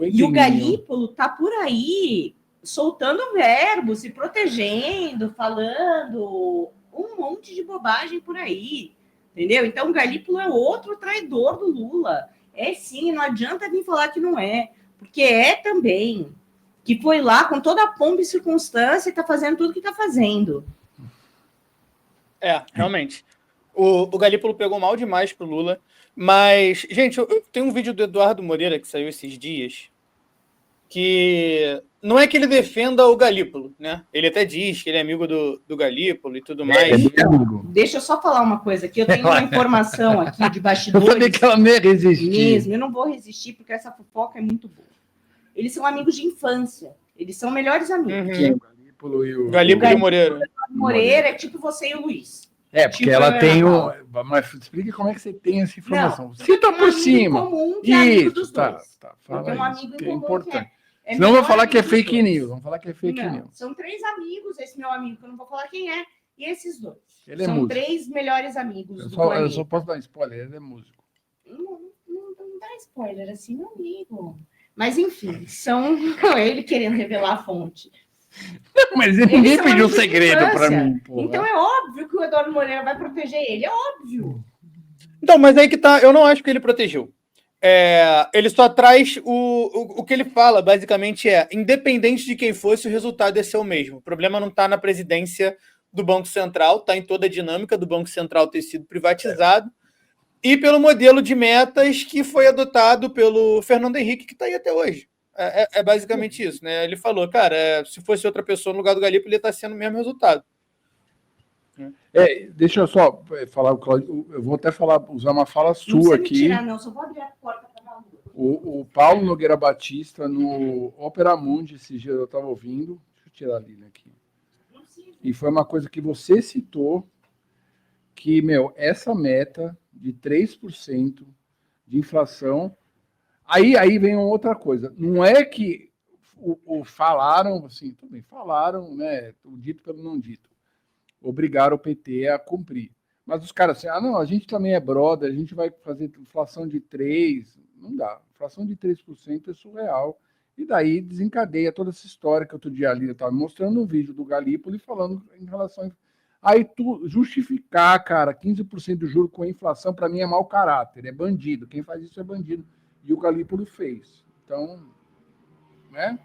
E o Galípolo tá por aí soltando verbos, se protegendo, falando um monte de bobagem por aí, entendeu? Então o Galípolo é outro traidor do Lula. É sim, não adianta vir falar que não é, porque é também. Que foi lá com toda a pompa e circunstância e tá fazendo tudo que tá fazendo. Realmente. O Galípolo pegou mal demais pro Lula. Mas, gente, eu tenho um vídeo do Eduardo Moreira que saiu esses dias, que não é que ele defenda o Galípolo, né? Ele até diz que ele é amigo do Galípolo e tudo mais. Deixa eu só falar uma coisa aqui. Eu tenho uma informação aqui de bastidores. Eu falei que ela não ia resistir. Mesmo, eu não vou resistir porque essa fofoca é muito boa. Eles são amigos de infância. Eles são melhores amigos. Quem? O Galípolo e o Moreira. Moreira é tipo você e o Luiz. Porque ela tem o... Mas explique como é que você tem essa informação. Não, cita por cima. Comum, que é amigo dos dois. Fala tem um amigo que em comum, é importante. É Senão vou falar que é fake news. Vamos falar que é fake news. São 3 amigos, esse meu amigo, que eu não vou falar quem é, e esses dois. Ele são 3 melhores amigos eu só posso dar spoiler, ele é músico. Não dá spoiler, assim, meu amigo. Mas, enfim, são... ele querendo revelar a fonte. Não, mas ninguém pediu segredo para mim. Porra. Então é óbvio que o Eduardo Moreira vai proteger ele, é óbvio. Então, mas aí que tá, eu não acho que ele protegeu. Ele só traz o que ele fala, basicamente independente de quem fosse, o resultado ia ser o mesmo. O problema não está na presidência do Banco Central, está em toda a dinâmica do Banco Central ter sido privatizado e pelo modelo de metas que foi adotado pelo Fernando Henrique, que está aí até hoje. É basicamente isso, né? Ele falou, cara, se fosse outra pessoa no lugar do Galípolo, ele está sendo o mesmo resultado. Deixa eu só falar, Cláudio, eu vou até usar uma fala sua aqui. Tirar, não, só vou abrir a porta para o Paulo Nogueira Batista, no Opera Mundi, esse dia eu estava ouvindo. Deixa eu tirar a linha aqui. E foi uma coisa que você citou, que, essa meta de 3% de inflação. Aí vem uma outra coisa. Não é que falaram, assim, também falaram, né? O dito pelo não dito. Obrigaram o PT a cumprir. Mas os caras assim, não, a gente também é brother, a gente vai fazer inflação de 3%. Não dá. Inflação de 3% é surreal. E daí desencadeia toda essa história que outro dia ali eu estava mostrando um vídeo do Galípolo falando em relação... Aí tu justificar, cara, 15% do juro com a inflação, para mim é mau caráter, é bandido. Quem faz isso é bandido. E o Galípolo fez. Então, né?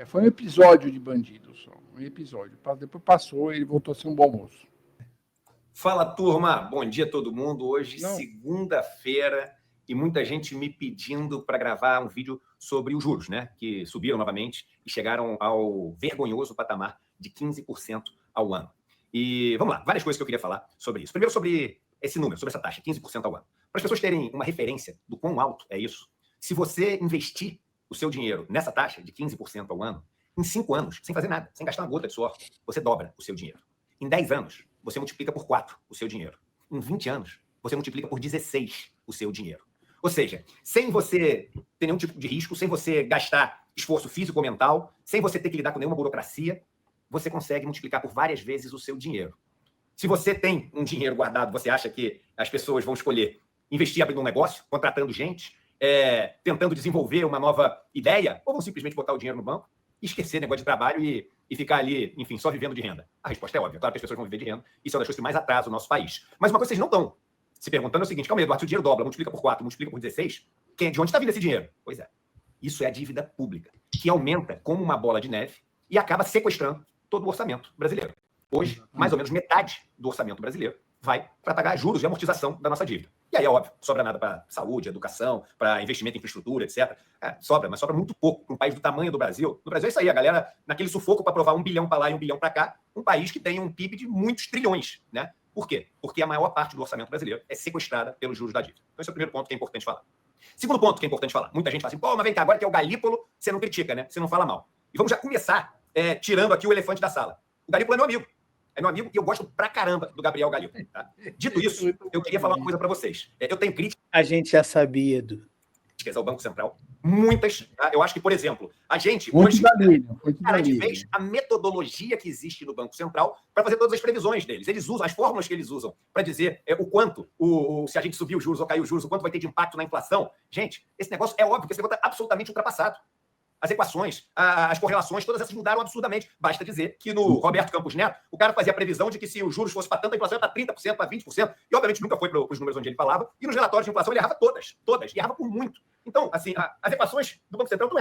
Foi um episódio de bandido só. Um episódio. Depois passou e ele voltou a ser um bom moço. Fala, turma. Bom dia a todo mundo. Hoje, segunda-feira, e muita gente me pedindo para gravar um vídeo sobre os juros, né? Que subiram novamente e chegaram ao vergonhoso patamar de 15% ao ano. E vamos lá, várias coisas que eu queria falar sobre isso. Primeiro, sobre esse número, sobre essa taxa, 15% ao ano. Para as pessoas terem uma referência do quão alto é isso, se você investir o seu dinheiro nessa taxa de 15% ao ano, em 5 anos, sem fazer nada, sem gastar uma gota de suor, você dobra o seu dinheiro. Em 10 anos, você multiplica por 4 o seu dinheiro. Em 20 anos, você multiplica por 16 o seu dinheiro. Ou seja, sem você ter nenhum tipo de risco, sem você gastar esforço físico ou mental, sem você ter que lidar com nenhuma burocracia, você consegue multiplicar por várias vezes o seu dinheiro. Se você tem um dinheiro guardado, você acha que as pessoas vão escolher investir abrindo um negócio, contratando gente, tentando desenvolver uma nova ideia, ou vão simplesmente botar o dinheiro no banco e esquecer negócio de trabalho e ficar ali, enfim, só vivendo de renda? A resposta é óbvia. Claro que as pessoas vão viver de renda. Isso é uma das coisas que mais atrasa o nosso país. Mas uma coisa que vocês não estão se perguntando é o seguinte: calma aí, Eduardo, se o dinheiro dobra, multiplica por 4, multiplica por 16, de onde está vindo esse dinheiro? Pois é. Isso é a dívida pública, que aumenta como uma bola de neve e acaba sequestrando todo o orçamento brasileiro. Hoje, mais ou menos metade do orçamento brasileiro vai para pagar juros e amortização da nossa dívida. E aí é óbvio, sobra nada para saúde, educação, para investimento em infraestrutura, etc. Sobra, mas sobra muito pouco para um país do tamanho do Brasil. No Brasil é isso aí, a galera naquele sufoco para aprovar 1 bilhão para lá e 1 bilhão para cá, um país que tem um PIB de muitos trilhões, né? Por quê? Porque a maior parte do orçamento brasileiro é sequestrada pelos juros da dívida. Então esse é o primeiro ponto que é importante falar. Segundo ponto que é importante falar. Muita gente fala assim, pô, mas vem cá, agora que é o Galípolo, você não critica, né? Você não fala mal. E vamos já começar tirando aqui o elefante da sala. O Galípolo é meu amigo. É meu amigo e eu gosto pra caramba do Gabriel Galípolo. Tá? Dito isso, eu queria falar uma coisa pra vocês. Eu tenho crítica. A gente já sabia, Edu. ao Banco Central. Muitas. Tá? Eu acho que, por exemplo, a gente fez a metodologia que existe no Banco Central para fazer todas as previsões deles. Eles usam as fórmulas que eles usam para dizer o quanto, se a gente subir os juros ou cair os juros, o quanto vai ter de impacto na inflação. Gente, esse negócio é óbvio que esse negócio está absolutamente ultrapassado. As equações, as correlações, todas essas mudaram absurdamente. Basta dizer que no Roberto Campos Neto, o cara fazia a previsão de que se os juros fossem para tanto, a inflação ia para 30%, para 20%, e obviamente nunca foi para os números onde ele falava, e nos relatórios de inflação ele errava todas, e errava por muito. Então, assim, as equações do Banco Central estão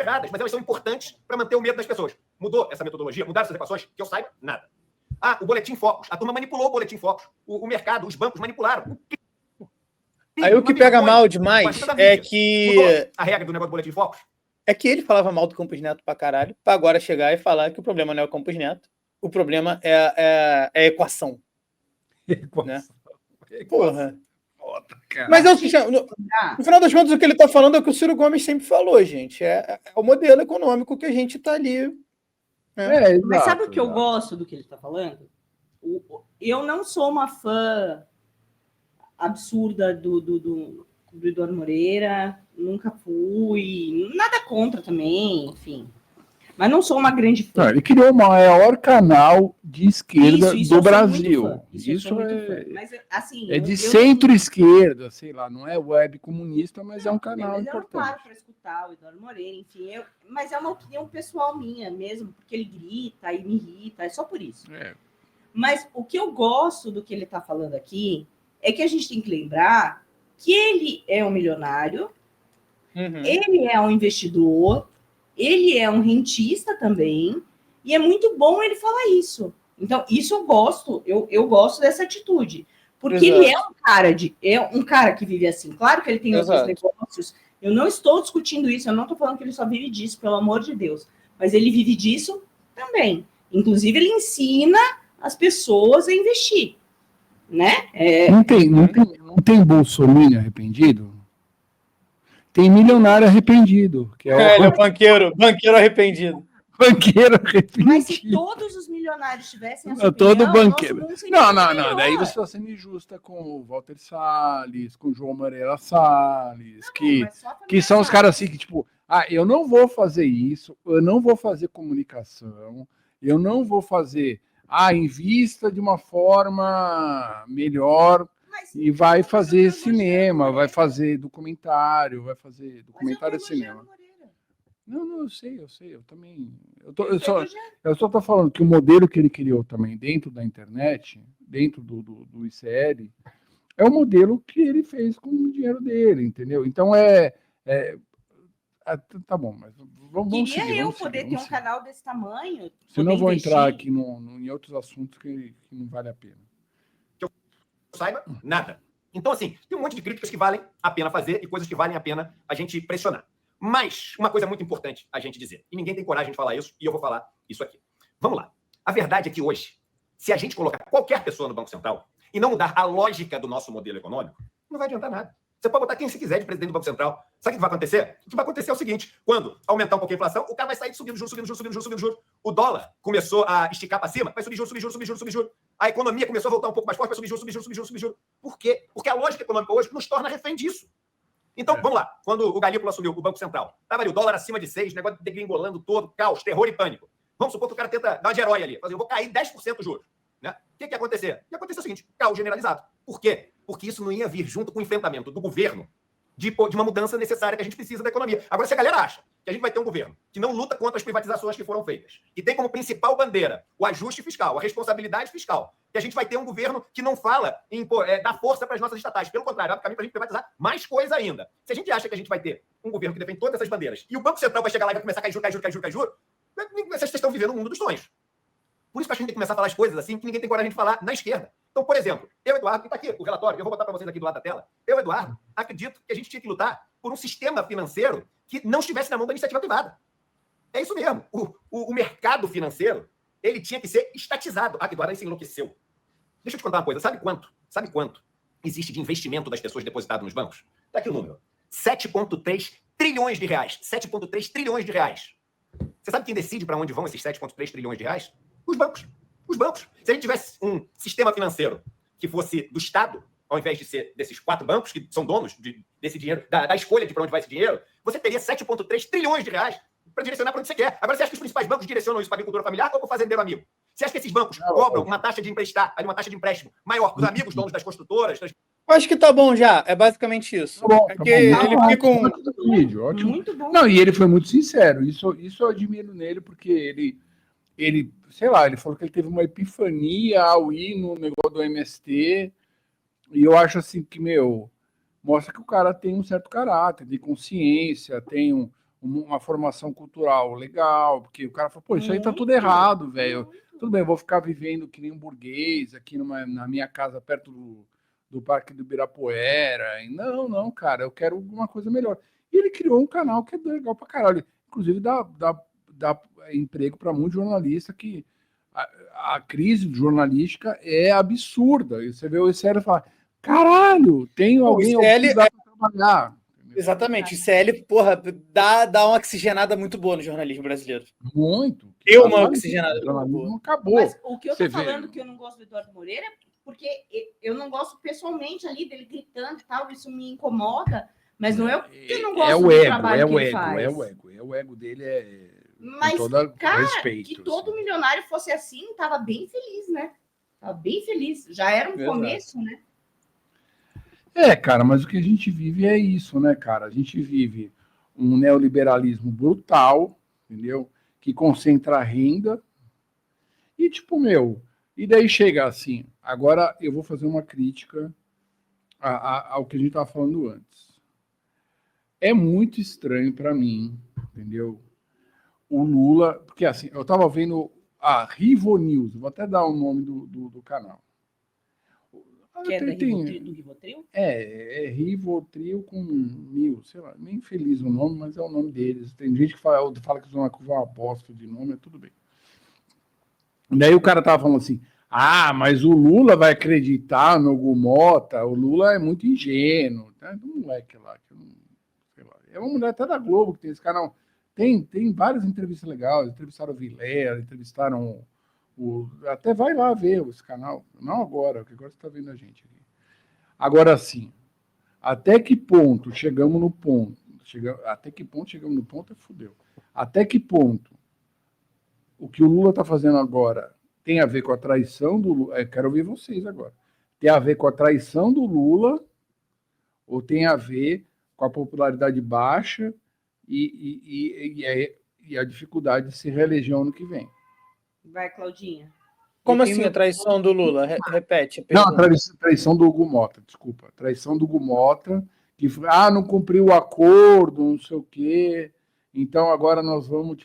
erradas, mas elas são importantes para manter o medo das pessoas. Mudou essa metodologia? Mudaram essas equações? Que eu saiba, nada. O Boletim Focus, a turma manipulou o Boletim Focus, o mercado, os bancos manipularam. Aí o que pega mal demais é que... Mudou a regra do negócio do Boletim Focus? É que ele falava mal do Campos Neto pra caralho, pra agora chegar e falar que o problema não é o Campos Neto, o problema é a equação. Né? Porra. Foda, cara. Mas no final das contas, o que ele tá falando é o que o Ciro Gomes sempre falou, gente. É o modelo econômico que a gente tá ali. Né? Mas sabe o que eu gosto do que ele tá falando? Eu não sou uma fã absurda do Eduardo Moreira, nunca fui, nada contra também, enfim. Mas não sou uma grande fã. Não, ele criou o maior canal de esquerda do Brasil. Isso mas, assim, é de centro-esquerda, sei lá, não é web comunista, mas é um canal importante. Eu não paro para escutar o Eduardo Moreira, enfim, mas é uma opinião pessoal minha mesmo, porque ele grita e me irrita, é só por isso. Mas o que eu gosto do que ele está falando aqui é que a gente tem que lembrar que ele é um milionário, ele é um investidor, ele é um rentista também, e é muito bom ele falar isso. Então, isso eu gosto, eu gosto dessa atitude, porque ele é um cara que vive assim. Claro que ele tem outros negócios, eu não estou discutindo isso, eu não estou falando que ele só vive disso, pelo amor de Deus, mas ele vive disso também. Inclusive, ele ensina as pessoas a investir. Né? Não tem bolsominion arrependido? Tem milionário arrependido. Que ele é banqueiro arrependido. Banqueiro arrependido. Mas se todos os milionários tivessem essa opinião, todo banqueiro. Não. Daí você está sendo injusta com o Walter Salles, com o João Moreira Salles, que são os caras assim que, tipo, eu não vou fazer isso, eu não vou fazer comunicação, eu não vou fazer... invista de uma forma melhor e vai fazer cinema, vai fazer documentário, e cinema. Não, eu sei, eu também. Eu só tô falando que o modelo que ele criou também dentro da internet, dentro do ICL, é o modelo que ele fez com o dinheiro dele, entendeu? Então tá bom, mas vamos seguir. Queria eu poder ter um canal desse tamanho. Senão eu vou entrar aqui em outros assuntos que não vale a pena. Que eu saiba, nada. Então, assim, tem um monte de críticas que valem a pena fazer e coisas que valem a pena a gente pressionar. Mas, uma coisa muito importante a gente dizer, e ninguém tem coragem de falar isso, e eu vou falar isso aqui. Vamos lá. A verdade é que hoje, se a gente colocar qualquer pessoa no Banco Central e não mudar a lógica do nosso modelo econômico, não vai adiantar nada. Você pode botar quem você quiser de presidente do Banco Central. Sabe o que vai acontecer? O que vai acontecer é o seguinte: quando aumentar um pouco a inflação, o cara vai sair subindo juros. O dólar começou a esticar para cima, vai subir juros. A economia começou a voltar um pouco mais forte, vai subir juros. Por quê? Porque a lógica econômica hoje nos torna refém disso. Então, vamos lá. Quando o Galípolo assumiu o Banco Central, estava ali o dólar acima de 6, negócio degringolando todo, caos, terror e pânico. Vamos supor que o cara tenta dar uma de herói ali. Eu vou cair 10% o juros. Né? O que ia acontecer? Ia acontecer o seguinte: caos generalizado. Por quê? Porque isso não ia vir junto com o enfrentamento do governo de uma mudança necessária que a gente precisa da economia. Agora, se a galera acha que a gente vai ter um governo que não luta contra as privatizações que foram feitas, e tem como principal bandeira o ajuste fiscal, a responsabilidade fiscal, que a gente vai ter um governo que não fala em dar força para as nossas estatais, pelo contrário, abre caminho para a gente privatizar mais coisa ainda. Se a gente acha que a gente vai ter um governo que defende todas essas bandeiras, e o Banco Central vai chegar lá e vai começar a cair juros, vocês estão vivendo o mundo dos sonhos. Por isso que a gente tem que começar a falar as coisas assim que ninguém tem coragem de falar na esquerda. Então, por exemplo, eu, Eduardo, está aqui o relatório, eu vou botar para vocês aqui do lado da tela. Eu, Eduardo, acredito que a gente tinha que lutar por um sistema financeiro que não estivesse na mão da iniciativa privada. É isso mesmo. O mercado financeiro, ele tinha que ser estatizado. Eduardo, aí se enlouqueceu. Deixa eu te contar uma coisa. Sabe quanto existe de investimento das pessoas depositado nos bancos? Está aqui o número. 7,3 trilhões de reais. 7,3 trilhões de reais. Você sabe quem decide para onde vão esses 7,3 trilhões de reais? Os bancos. Se a gente tivesse um sistema financeiro que fosse do Estado, ao invés de ser desses 4 bancos que são donos desse dinheiro, da escolha de para onde vai esse dinheiro, você teria 7,3 trilhões de reais para direcionar para onde você quer. Agora, você acha que os principais bancos direcionam isso para a agricultura familiar ou para o fazendeiro amigo? Você acha que esses bancos cobram uma taxa de empréstimo maior para os amigos donos das construtoras? Eu acho que tá bom já. É basicamente isso. Tá bom, Porque ele fica um... vídeo, ótimo. Muito bom. Não, e ele foi muito sincero. Isso eu admiro nele, porque ele, sei lá, ele falou que ele teve uma epifania ao ir no negócio do MST. E eu acho assim que, mostra que o cara tem um certo caráter, de consciência, tem uma formação cultural legal, porque o cara fala, pô, isso aí tá tudo errado, velho. Tudo bem, eu vou ficar vivendo que nem um burguês aqui na minha casa perto do Parque do Ibirapuera. E não, cara, eu quero alguma coisa melhor. E ele criou um canal que é legal pra caralho. Inclusive dá emprego para muitos jornalistas que a crise jornalística é absurda. E você vê o CL e fala, caralho, tem alguém que dá pra trabalhar. Exatamente. O ICL, porra, dá uma oxigenada muito boa no jornalismo brasileiro. Muito. Deu uma oxigenada. O jornalismo acabou. Mas o que eu tô Você falando vê. que eu não gosto do Eduardo Moreira é porque eu não gosto pessoalmente ali dele gritando e tal, isso me incomoda, mas não é o que eu não gosto do trabalho que ele faz. É o ego dele Mas, com todo cara, respeito. que todo milionário fosse assim, tava bem feliz, né? Tava bem feliz. Já era um começo, né? Cara, mas o que a gente vive é isso, né, cara? A gente vive um neoliberalismo brutal, entendeu? Que concentra a renda. E, e daí chega assim. Agora eu vou fazer uma crítica ao que a gente estava falando antes. É muito estranho para mim, entendeu? O Lula, porque assim, eu estava vendo a Rivo News, vou até dar o nome do canal. Que é do Rivotril? É Rivotril com News, sei lá, nem feliz o nome, mas é o nome deles. Tem gente que fala que isso é uma bosta de nome, é tudo bem. Daí o cara tava falando assim, mas o Lula vai acreditar no Gumota, o Lula é muito ingênuo. Tem um moleque lá, sei lá, é uma mulher até da Globo que tem esse canal. Tem várias entrevistas legais, entrevistaram o Vilela, entrevistaram até vai lá ver esse canal, não agora, porque agora você está vendo a gente aqui. Agora sim, até que ponto chegamos no ponto? Até que ponto chegamos no ponto é fudeu. Até que ponto o que o Lula está fazendo agora tem a ver com a traição do Lula? Eu quero ouvir vocês agora. Tem a ver com a traição do Lula ou tem a ver com a popularidade baixa e a dificuldade de se reeleger ano que vem? Vai, Claudinha. Como assim a traição do Lula? Repete. Não, a traição do Hugo Mota, desculpa. Traição do Hugo Mota, que não cumpriu o acordo, não sei o quê. Então agora nós vamos,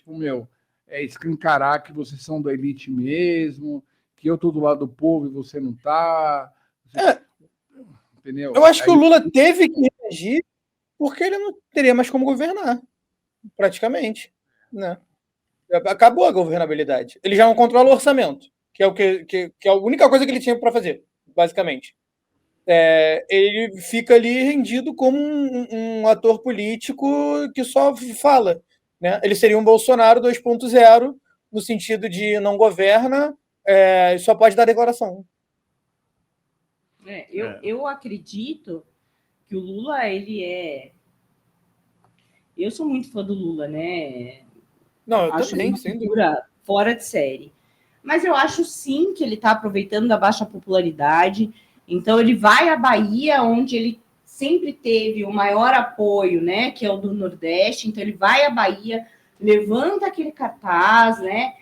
escancarar que vocês são da elite mesmo, que eu tô do lado do povo e você não tá. Entendeu? Eu acho que o Lula teve que reagir porque ele não teria mais como governar, praticamente, né? Acabou a governabilidade. Ele já não controla o orçamento, que é a única coisa que ele tinha para fazer, basicamente. Ele fica ali rendido como um ator político que só fala, né? Ele seria um Bolsonaro 2.0, no sentido de não governa e só pode dar declaração. Eu acredito que o Lula, ele é... Eu sou muito fã do Lula, né? Não, eu acho também, uma sem figura fora de série. Mas eu acho sim que ele está aproveitando da baixa popularidade. Então ele vai à Bahia, onde ele sempre teve o maior apoio, né? Que é o do Nordeste. Então ele vai à Bahia, levanta aquele cartaz, né?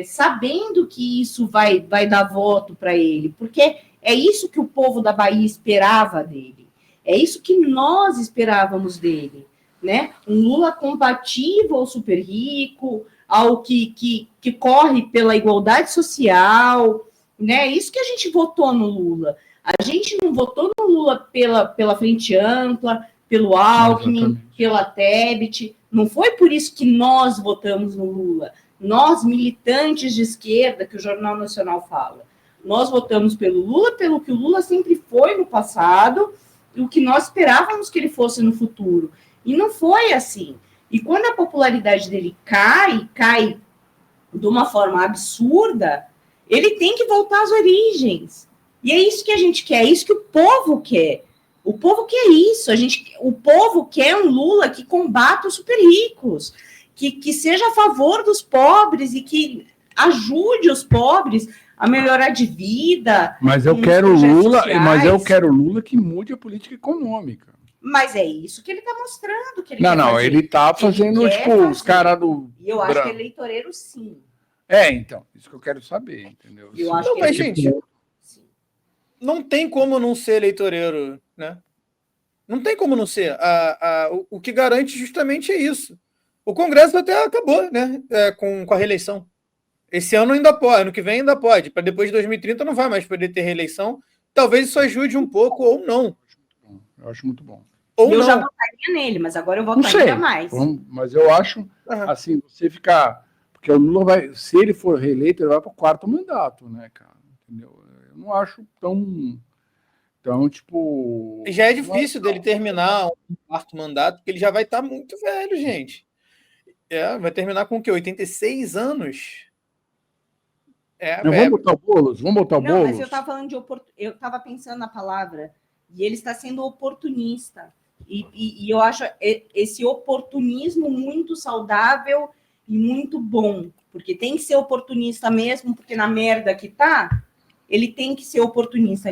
Sabendo que isso vai dar voto para ele, porque é isso que o povo da Bahia esperava dele. É isso que nós esperávamos dele. Né? Um Lula combativo ao super rico, ao que corre pela igualdade social, né? Isso que a gente votou no Lula. A gente não votou no Lula pela Frente Ampla, pelo Alckmin, pela Tebet. Não foi por isso que nós votamos no Lula. Nós, militantes de esquerda, que o Jornal Nacional fala, nós votamos pelo Lula, pelo que o Lula sempre foi no passado e o que nós esperávamos que ele fosse no futuro. E não foi assim. E quando a popularidade dele cai de uma forma absurda, ele tem que voltar às origens. E é isso que a gente quer, é isso que o povo quer. O povo quer isso. O povo quer um Lula que combata os super ricos, que seja a favor dos pobres e que ajude os pobres a melhorar de vida. Mas eu quero Lula que mude a política econômica. Mas é isso que ele está mostrando que ele Não, quer fazer. ele está fazendo, os caras do... E eu acho que é eleitoreiro, sim. Então, isso que eu quero saber, entendeu? Eu acho que mas, gente, não tem como não ser eleitoreiro, né? Não tem como não ser. O que garante justamente é isso. O Congresso até acabou, né? Com a reeleição. Esse ano ainda pode, ano que vem ainda pode. Para depois de 2030 não vai mais poder ter reeleição. Talvez isso ajude um pouco ou não. Eu acho muito bom. Eu já votaria nele, mas agora eu votaria mais. Mas eu acho, assim, você ficar... Porque o Lula vai... Se ele for reeleito, ele vai para o 4º mandato, né, cara? Entendeu? Eu não acho tão tipo... Já é difícil dele terminar um 4º mandato, porque ele já vai estar muito velho, gente. Vai terminar com o quê? 86 anos? Vamos botar o Boulos? Não, mas eu estava falando eu estava pensando na palavra, e ele está sendo oportunista. E eu acho esse oportunismo muito saudável e muito bom, porque tem que ser oportunista mesmo, porque na merda que tá, ele tem que ser oportunista